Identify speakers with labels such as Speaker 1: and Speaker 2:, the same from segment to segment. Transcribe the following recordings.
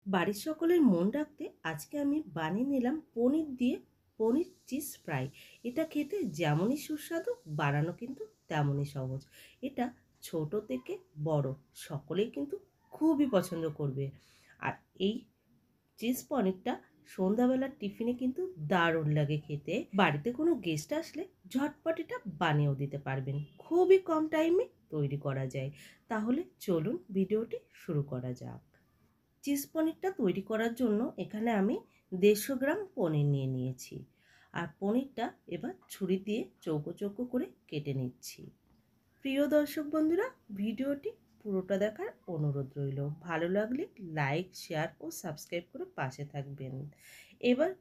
Speaker 1: বাড়ির সকলের মন রাখতে আজকে আমি বানিয়ে নিলাম পনির দিয়ে পনির চিজ ফ্রাই। এটা খেতে যেমনই সুস্বাদু, বানানো কিন্তু তেমনই সহজ। এটা ছোট থেকে বড় সকলেই কিন্তু খুবই পছন্দ করবে। আর এই চিজ পনিরটা সন্ধ্যাবেলার টিফিনে কিন্তু দারুণ লাগে খেতে। বাড়িতে কোনো গেস্ট আসলে ঝটপট এটা বানিয়েও দিতে পারবেন, খুবই কম টাইমে তৈরি করা যায়। তাহলে চলুন ভিডিওটি শুরু করা যাক। চিজ পনিরটা তৈরি করার জন্য এখানে আমি 150 গ্রাম পনির নিয়ে নিয়েছি। আর পনিরটা এবার ছুরি দিয়ে চৌকো চৌকো করে কেটে নিচ্ছি। প্রিয় দর্শক বন্ধুরা, ভিডিওটি পুরোটা দেখার অনুরোধ রইল। ভালো লাগলে লাইক, শেয়ার ও সাবস্ক্রাইব করে পাশে থাকবেন। এবার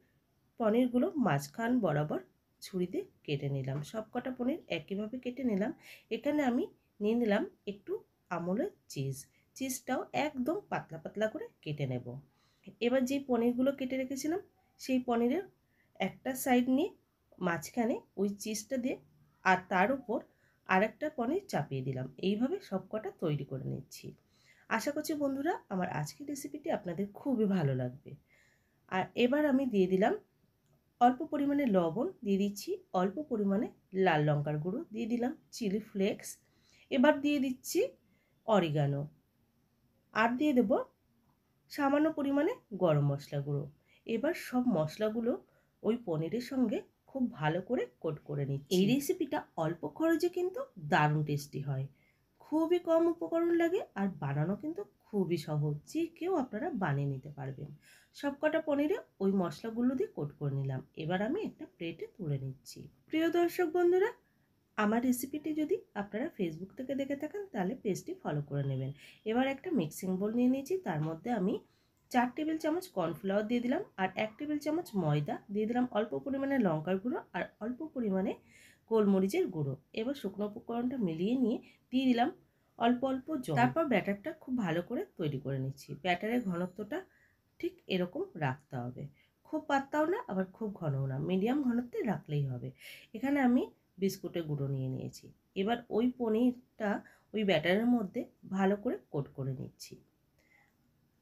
Speaker 1: পনিরগুলো মাঝখান বরাবর ছুরিতে কেটে নিলাম। সবকটা পনির একইভাবে কেটে নিলাম। এখানে আমি নিয়ে নিলাম একটু আমুলের চিজ। চিজটাও একদম পাতলা পাতলা করে কেটে নেব। এবার যেই পনিরগুলো কেটে রেখেছিলাম সেই পনিরের একটা সাইড নিয়ে মাঝখানে ওই চিজটা দিয়ে আর তার উপর আরেকটা পনির চাপিয়ে দিলাম। এইভাবে সবকটা তৈরি করে নিচ্ছি। আশা করছি বন্ধুরা আমার আজকের রেসিপিটি আপনাদের খুবই ভালো লাগবে। আর এবার আমি দিয়ে দিলাম অল্প পরিমাণে লবণ, দিয়ে দিচ্ছি অল্প পরিমাণে লাল লঙ্কার গুঁড়ো, দিয়ে দিলাম চিলি ফ্লেক্স, এবার দিয়ে দিচ্ছি অরিগানো, আর দিয়ে দেব সামান্য পরিমাণে গরম মশলা গুঁড়ো। এবার সব মশলাগুলো ওই পনিরের সঙ্গে খুব ভালো করে কোট করে নিচ্ছি। এই রেসিপিটা অল্প খরচে কিন্তু দারুণ টেস্টি হয়। খুবই কম উপকরণ লাগে আর বানানো কিন্তু খুবই সহজ, যে কেউ আপনারা বানিয়ে নিতে পারবেন। সবকটা পনিরে ওই মশলাগুলো দিয়ে কোট করে নিলাম। এবার আমি একটা প্লেটে তুলে নিচ্ছি। প্রিয় দর্শক বন্ধুরা, আমার রেসিপিটি যদি আপনারা ফেসবুক থেকে দেখে থাকেন তাহলে পেজটি ফলো করে নেবেন। এবার একটা মিক্সিং বোল নিয়ে নিয়েছি, তার মধ্যে আমি 4 টেবিল চামচ কর্নফ্লাওয়ার দিয়ে দিলাম, আর 1 টেবিল চামচ ময়দা দিয়ে দিলাম, অল্প পরিমাণে লঙ্কার গুঁড়ো আর অল্প পরিমাণে গোলমরিচের গুঁড়ো। এবার শুকনো উপকরণটা মিলিয়ে নিয়ে দিয়ে দিলাম অল্প অল্প জল। তারপর ব্যাটারটা খুব ভালো করে তৈরি করে নিচ্ছি। ব্যাটারের ঘনত্বটা ঠিক এরকম রাখতে হবে, খুব পাতলাও না আবার খুব ঘনও না, মিডিয়াম ঘনত্বে রাখলেই হবে। এখানে আমি বিস্কুটের গুঁড়ো নিয়ে নিয়েছি। এবার ওই পনিরটা ওই ব্যাটারের মধ্যে ভালো করে কোট করে নিচ্ছি।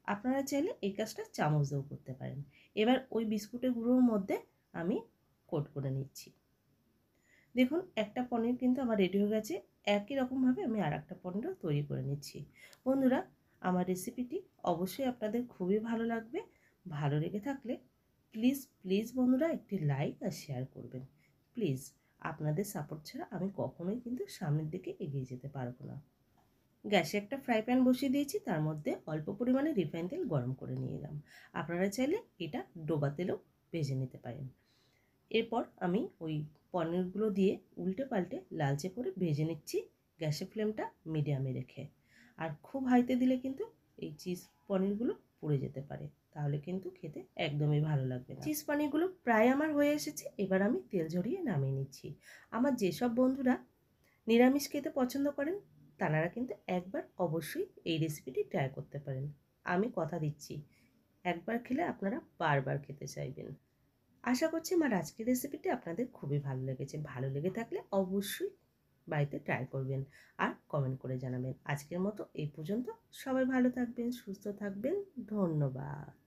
Speaker 1: আপনারা চাইলে এই কাজটা চামচ দিয়েও করতে পারেন। এবার ওই বিস্কুটের গুঁড়োর মধ্যে আমি কোট করে নিচ্ছি। দেখুন একটা পনির কিন্তু আমার রেডি হয়ে গেছে। একই রকমভাবে আমি আর একটা পনিরও তৈরি করে নিচ্ছি। বন্ধুরা, আমার রেসিপিটি অবশ্যই আপনাদের খুবই ভালো লাগবে। ভালো লেগে থাকলে প্লিজ প্লিজ বন্ধুরা একটি লাইক আর শেয়ার করবেন। প্লিজ, আপনাদের সাপোর্ট ছাড়া আমি কখনোই কিন্তু সামনের দিকে এগিয়ে যেতে পারবো না। গ্যাসে একটা ফ্রাই প্যান বসিয়ে দিয়েছি, তার মধ্যে অল্প পরিমাণে রিফাইন তেল গরম করে নিয়ে এলাম। আপনারা চাইলে এটা ডোবা তেলেও ভেজে নিতে পারেন। এরপর আমি ওই পনিরগুলো দিয়ে উল্টে পাল্টে লালচে করে ভেজে নিচ্ছি, গ্যাসের ফ্লেমটা মিডিয়ামে রেখে। আর খুব হাইতে দিলে কিন্তু এই চিজ পনিরগুলো পুড়ে যেতে পারে, তাহলে কিন্তু খেতে একদমই ভালো লাগবে না। চিজ পনিরগুলো প্রায় আমার হয়ে এসেছে। এবার আমি তেল ঝরিয়ে নামিয়ে নিচ্ছি। আমার যেসব বন্ধুরা নিরামিষ খেতে পছন্দ করেন তারা কিন্তু একবার অবশ্যই এই রেসিপিটি ট্রাই করতে পারেন। আমি কথা দিচ্ছি, একবার খেলে আপনারা বারবার খেতে চাইবেন। আশা করছি আমার আজকের রেসিপিটি আপনাদের খুবই ভালো লেগেছে। ভালো লেগে থাকলে অবশ্যই বাড়িতে ট্রাই করবেন আর কমেন্ট করে জানাবেন। আজকের মতো এই পর্যন্ত। সবাই ভালো থাকবেন, সুস্থ থাকবেন। ধন্যবাদ।